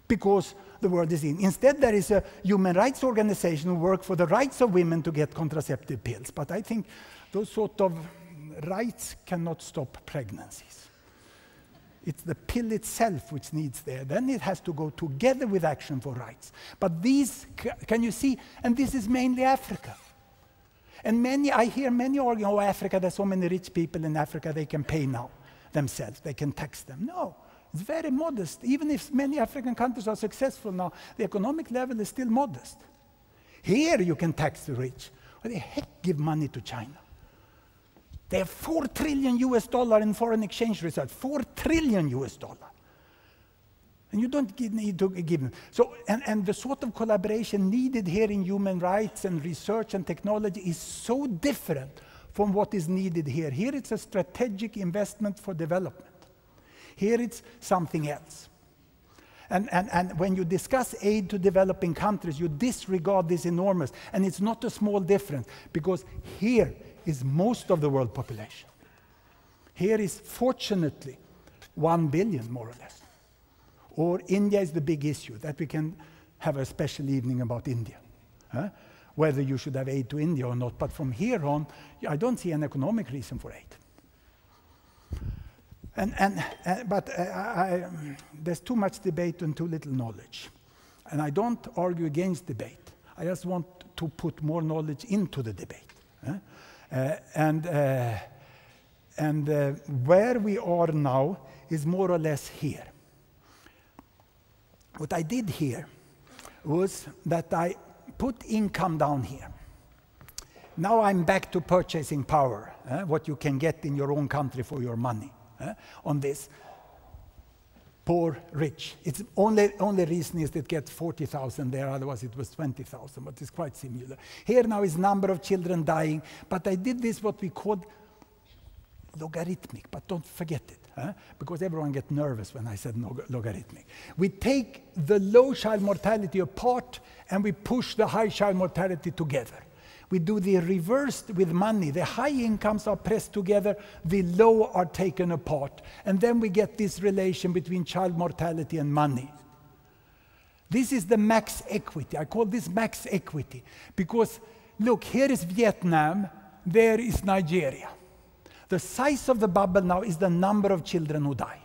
Because the world is in. Instead, there is a human rights organization who work for the rights of women to get contraceptive pills. But I think those sort of rights cannot stop pregnancies. It's the pill itself which needs there. Then it has to go together with action for rights. But these, can you see? And this is mainly Africa. And I hear many arguing, oh, Africa, there's so many rich people in Africa, they can pay now themselves, they can tax them. No, it's very modest. Even if many African countries are successful now, the economic level is still modest. Here you can tax the rich. Why the heck give money to China? They have $4 trillion in foreign exchange reserves, $4 trillion. And you don't need to give them. So, and the sort of collaboration needed here in human rights and research and technology is so different from what is needed here. Here it's a strategic investment for development. Here it's something else. And when you discuss aid to developing countries, you disregard this enormous, and it's not a small difference, because here is most of the world population. Here is, fortunately, 1 billion, more or less. Or India is the big issue, that we can have a special evening about India. whether you should have aid to India or not. But from here on, I don't see an economic reason for aid. There's too much debate and too little knowledge. And I don't argue against debate. I just want to put more knowledge into the debate. Where we are now is more or less here. What I did here was that I put income down here. Now I'm back to purchasing power, what you can get in your own country for your money. On this, poor, rich. It's only reason is it gets 40,000 there, otherwise it was 20,000, but it's quite similar. Here now is number of children dying, but I did this what we called logarithmic, but don't forget it, because everyone gets nervous when I said logarithmic. We take the low child mortality apart and we push the high child mortality together. We do the reverse with money. The high incomes are pressed together, the low are taken apart. And then we get this relation between child mortality and money. This is the max equity. I call this max equity because, look, here is Vietnam, there is Nigeria. The size of the bubble now is the number of children who die.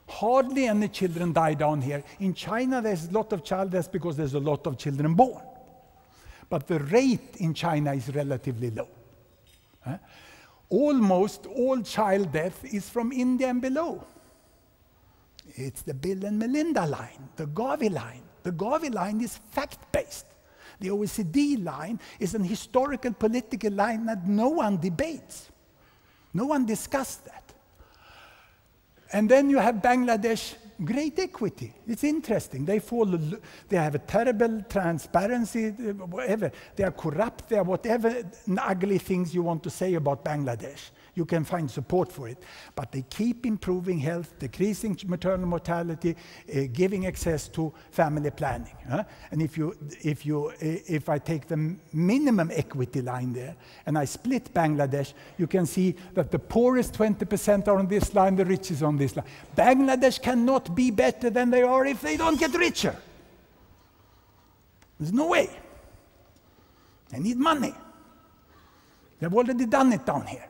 Hardly any children die down here. In China, there's a lot of child deaths because there's a lot of children born. But the rate in China is relatively low. Almost all child death is from India and below. It's the Bill and Melinda line, the Gavi line. The Gavi line is fact-based. The OECD line is an historical political line that no one debates. No one discussed that. And then you have Bangladesh, great equity. It's interesting. They have a terrible transparency, whatever. They are corrupt, they are whatever ugly things you want to say about Bangladesh. You can find support for it. But they keep improving health, decreasing maternal mortality, giving access to family planning. And if I take the minimum equity line there, and I split Bangladesh, you can see that the poorest 20% are on this line, the richest on this line. Bangladesh cannot be better than they are if they don't get richer. There's no way. They need money. They've already done it down here.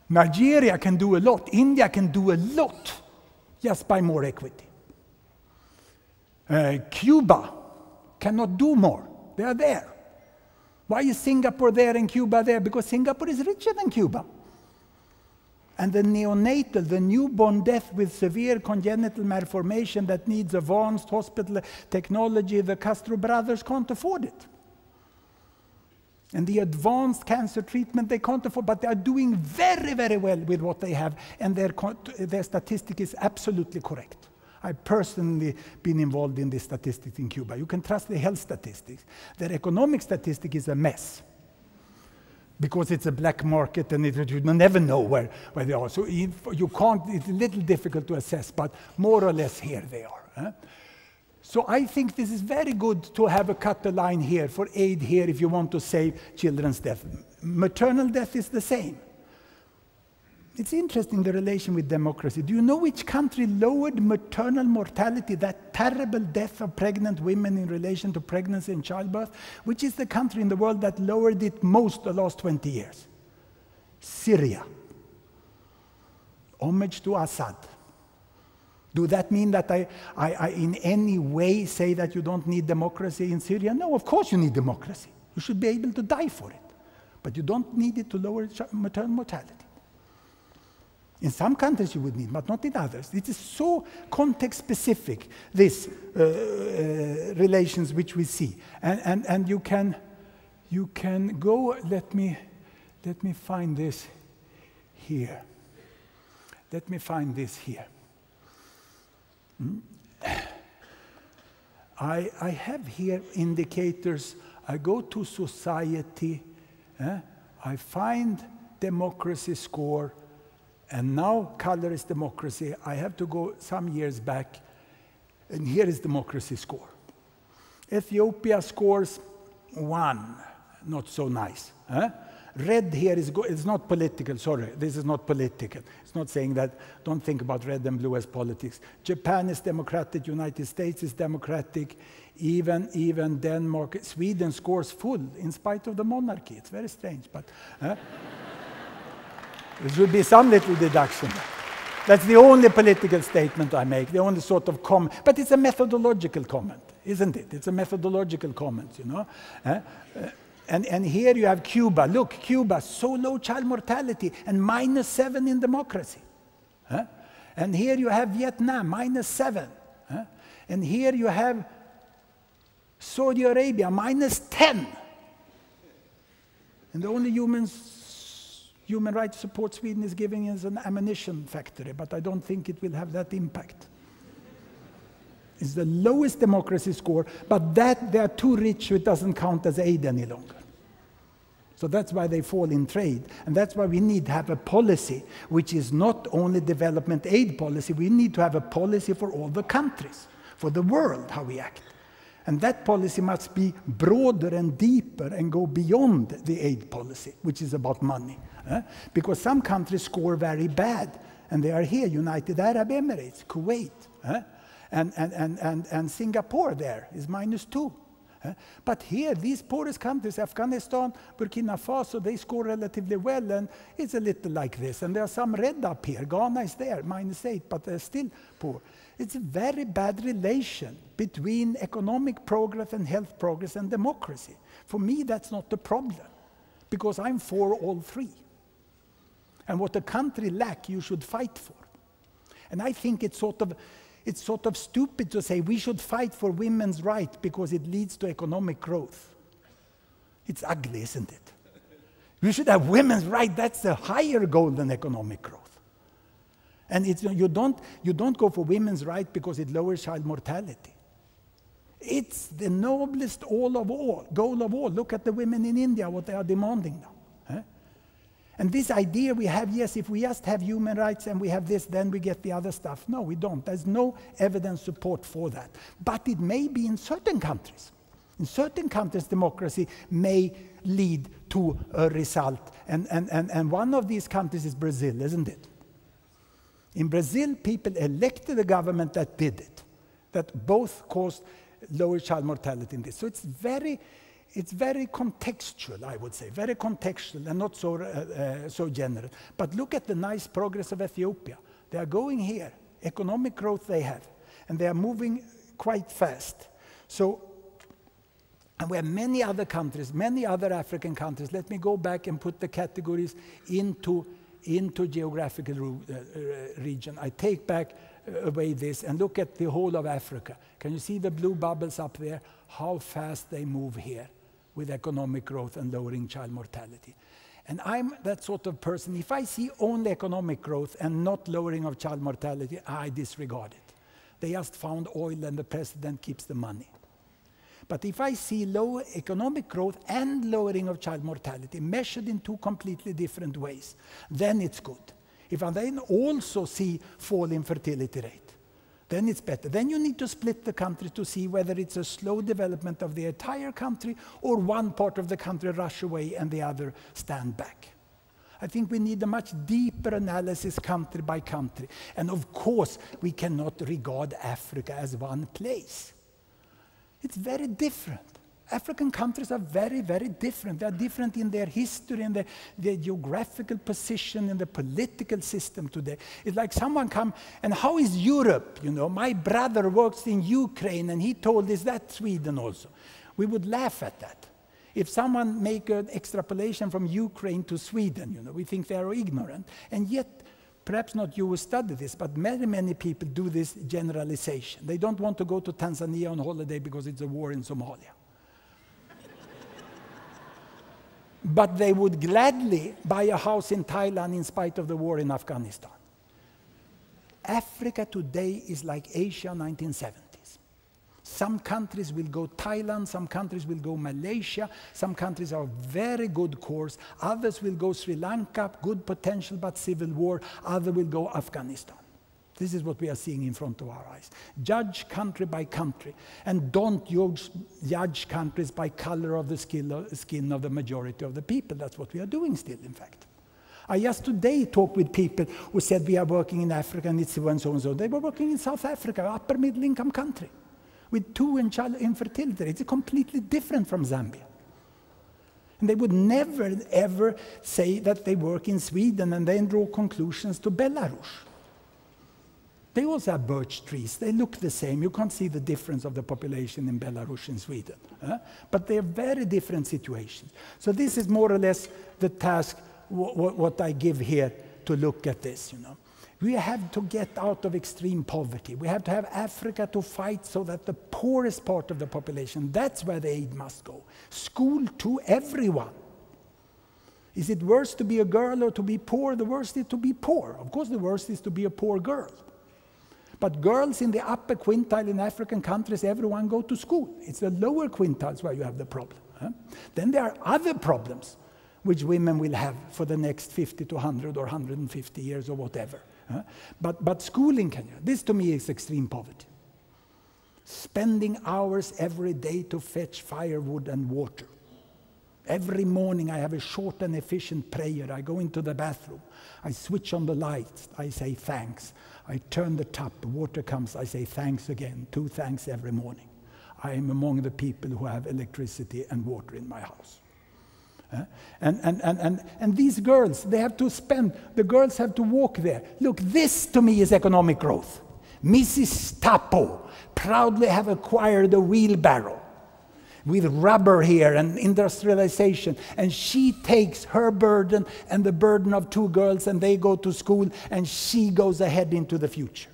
Nigeria can do a lot. India can do a lot just by more equity. Cuba cannot do more. They are there. Why is Singapore there and Cuba there? Because Singapore is richer than Cuba. And the neonatal, the newborn death with severe congenital malformation that needs advanced hospital technology, the Castro brothers can't afford it. And the advanced cancer treatment they can't afford, but they are doing very, very well with what they have, and their statistic is absolutely correct. I've personally been involved in this statistics in Cuba. You can trust the health statistics. Their economic statistic is a mess, because it's a black market and you never know where they are. So you can't, it's a little difficult to assess, but more or less here they are. So I think this is very good to have a cut the line here for aid here if you want to save children's death. Maternal death is the same. It's interesting, the relation with democracy. Do you know which country lowered maternal mortality, that terrible death of pregnant women in relation to pregnancy and childbirth? Which is the country in the world that lowered it most the last 20 years? Syria. Homage to Assad. Do that mean that I in any way say that you don't need democracy in Syria? No, of course you need democracy. You should be able to die for it. But you don't need it to lower maternal mortality. In some countries you would need, but not in others. It is so context-specific, this relations which we see. And you can go, let me find this here. Let me find this here. I have here indicators. I go to society, I find democracy score, and now color is democracy. I have to go some years back, and here is democracy score. Ethiopia scores 1, not so nice. red here is it's not political, sorry, this is not political. It's not saying that, don't think about red and blue as politics. Japan is democratic, United States is democratic, even Denmark, Sweden scores full in spite of the monarchy. It's very strange, but there should be some little deduction. That's the only political statement I make, the only sort of comment. But it's a methodological comment, isn't it? It's a methodological comment, you know. And here you have Cuba. Look, Cuba, so low child mortality and -7 in democracy. And here you have Vietnam, -7. And here you have Saudi Arabia, -10. And the only human rights support Sweden is giving is an ammunition factory, but I don't think it will have that impact. It's the lowest democracy score, but that they are too rich, so it doesn't count as aid any longer. So that's why they fall in trade. And that's why we need to have a policy which is not only development aid policy, we need to have a policy for all the countries, for the world, how we act. And that policy must be broader and deeper and go beyond the aid policy, which is about money. Because some countries score very bad, and they are here, United Arab Emirates, Kuwait, and Singapore there is -2. But here, these poorest countries, Afghanistan, Burkina Faso, they score relatively well, and it's a little like this. And there are some red up here. Ghana is there, -8, but they're still poor. It's a very bad relation between economic progress and health progress and democracy. For me, that's not the problem, because I'm for all three. And what a country lacks, you should fight for. And I think it's sort of stupid to say we should fight for women's rights because it leads to economic growth. It's ugly, isn't it? We should have women's rights. That's a higher goal than economic growth. And you don't go for women's rights because it lowers child mortality. It's the noblest goal of all. Look at the women in India, what they are demanding now. And this idea we have, yes, if we just have human rights and we have this, then we get the other stuff. No, we don't. There's no evidence support for that. But it may be in certain countries. In certain countries, democracy may lead to a result. And one of these countries is Brazil, isn't it? In Brazil, people elected a government that did it, that both caused lower child mortality in this. So it's very contextual, I would say, very contextual and not so general. But look at the nice progress of Ethiopia. They are going here, economic growth they have, and they are moving quite fast. So, and we have many other countries, many other African countries. Let me go back and put the categories into geographical region. I take back away this and look at the whole of Africa. Can you see the blue bubbles up there? How fast they move here with economic growth and lowering child mortality. And I'm that sort of person. If I see only economic growth and not lowering of child mortality, I disregard it. They just found oil and the president keeps the money. But if I see low economic growth and lowering of child mortality measured in two completely different ways, then it's good. If I then also see fall in fertility rate, then it's better. Then you need to split the country to see whether it's a slow development of the entire country or one part of the country rush away and the other stand back. I think we need a much deeper analysis country by country. And of course, we cannot regard Africa as one place. It's very different. African countries are very, very different. They are different in their history and their geographical position in the political system today. It's like someone come, and how is Europe? You know, my brother works in Ukraine and he told us that Sweden also. We would laugh at that. If someone make an extrapolation from Ukraine to Sweden, you know, we think they are ignorant. And yet, perhaps not you who study this, but many, many people do this generalization. They don't want to go to Tanzania on holiday because it's a war in Somalia. But they would gladly buy a house in Thailand in spite of the war in Afghanistan. Africa today is like Asia 1970s. Some countries will go Thailand, some countries will go Malaysia, some countries are very good course, others will go Sri Lanka, good potential but civil war, others will go Afghanistan. This is what we are seeing in front of our eyes. Judge country by country, and don't judge countries by color of the skin of the majority of the people. That's what we are doing still, in fact. I just today talked with people who said we are working in Africa and it's so and so and so. They were working in South Africa, upper middle income country, with 2 child infertility. It's completely different from Zambia. And they would never, ever say that they work in Sweden and then draw conclusions to Belarus. They also have birch trees. They look the same. You can't see the difference of the population in Belarus and Sweden. But they're very different situations. So this is more or less the task, what I give here to look at this, you know. We have to get out of extreme poverty. We have to have Africa to fight so that the poorest part of the population, that's where the aid must go. School to everyone. Is it worse to be a girl or to be poor? The worst is to be poor. Of course, the worst is to be a poor girl. But girls in the upper quintile in African countries, everyone go to school. It's the lower quintiles where you have the problem. Then there are other problems which women will have for the next 50 to 100 or 150 years or whatever. But schooling, this to me is extreme poverty. Spending hours every day to fetch firewood and water. Every morning I have a short and efficient prayer. I go into the bathroom. I switch on the lights. I say thanks. I turn the tap. Water comes. I say thanks again. 2 thanks every morning. I am among the people who have electricity and water in my house. And these girls, they have to spend, the girls have to walk there. Look, this to me is economic growth. Mrs. Tapo proudly have acquired a wheelbarrow with rubber here and industrialization, and she takes her burden and the burden of 2 girls, and they go to school, and she goes ahead into the future.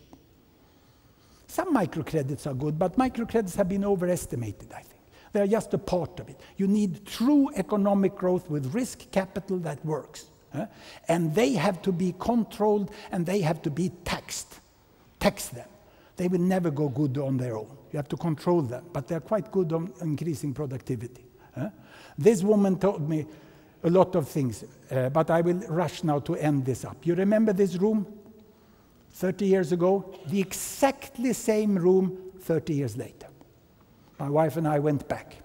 Some microcredits are good, but microcredits have been overestimated, I think. They are just a part of it. You need true economic growth with risk capital that works. And they have to be controlled, and they have to be taxed. Tax them. They will never go good on their own. You have to control them, but they're quite good on increasing productivity. This woman told me a lot of things, but I will rush now to end this up. You remember this room 30 years ago? The exactly same room 30 years later. My wife and I went back.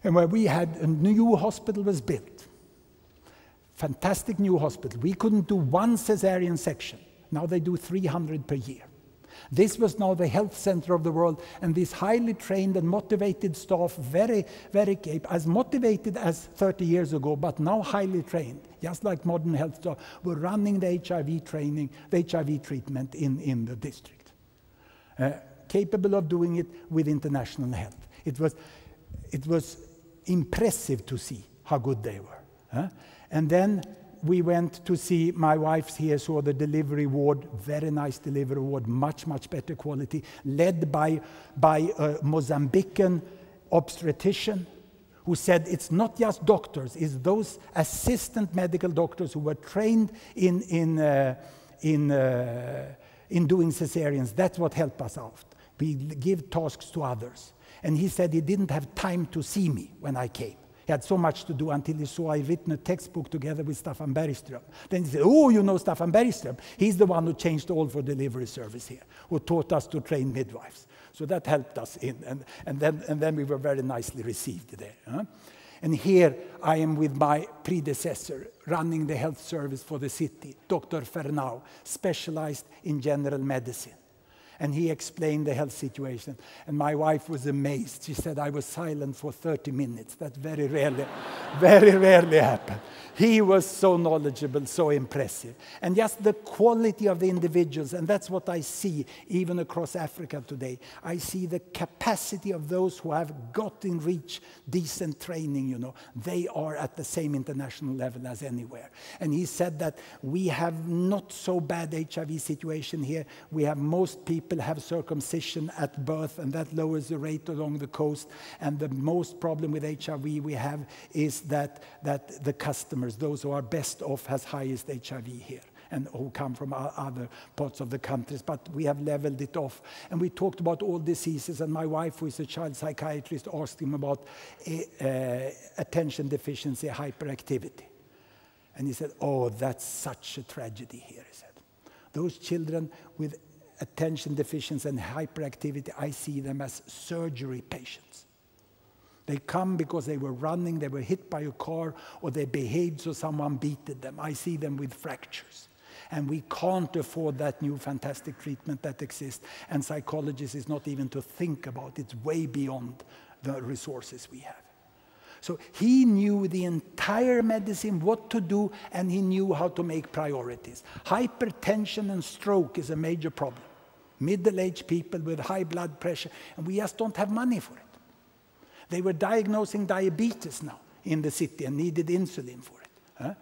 And where we had a new hospital was built. Fantastic new hospital. We couldn't do 1 cesarean section. Now they do 300 per year. This was now the health center of the world, and this highly trained and motivated staff, very, very capable, as motivated as 30 years ago, but now highly trained, just like modern health staff, were running the HIV training, the HIV treatment in the district. Capable of doing it with international help. It was impressive to see how good they were. And then we went to see, my wife's here, saw the delivery ward, very nice delivery ward, much, much better quality, led by a Mozambican obstetrician who said it's not just doctors, it's those assistant medical doctors who were trained in doing cesareans. That's what helped us out. We give tasks to others. And he said he didn't have time to see me when I came. He had so much to do until he saw I'd written a textbook together with Staffan Bergström. Then he said, oh, you know Staffan Bergström? He's the one who changed all for delivery service here, who taught us to train midwives. So that helped us in, and then we were very nicely received there. And here I am with my predecessor, running the health service for the city, Dr. Fernau, specialized in general medicine. And he explained the health situation. And my wife was amazed. She said, I was silent for 30 minutes. That very rarely happened. He was so knowledgeable, so impressive. And just the quality of the individuals, and that's what I see even across Africa today. I see the capacity of those who have got in reach decent training, you know. They are at the same international level as anywhere. And he said that we have not so bad HIV situation here. We have most people have circumcision at birth, and that lowers the rate along the coast. And the most problem with HIV we have is that the customers, those who are best off, has highest HIV here, and who come from other parts of the countries. But we have leveled it off. And we talked about all diseases, and my wife, who is a child psychiatrist, asked him about attention deficiency, hyperactivity. And he said, oh, that's such a tragedy here, he said. Those children with attention deficiency and hyperactivity, I see them as surgery patients. They come because they were running, they were hit by a car, or they behaved so someone beat them. I see them with fractures. And we can't afford that new fantastic treatment that exists. And psychologists is not even to think about. It's way beyond the resources we have. So he knew the entire medicine, what to do, and he knew how to make priorities. Hypertension and stroke is a major problem. Middle-aged people with high blood pressure, and we just don't have money for it. They were diagnosing diabetes now in the city and needed insulin for it.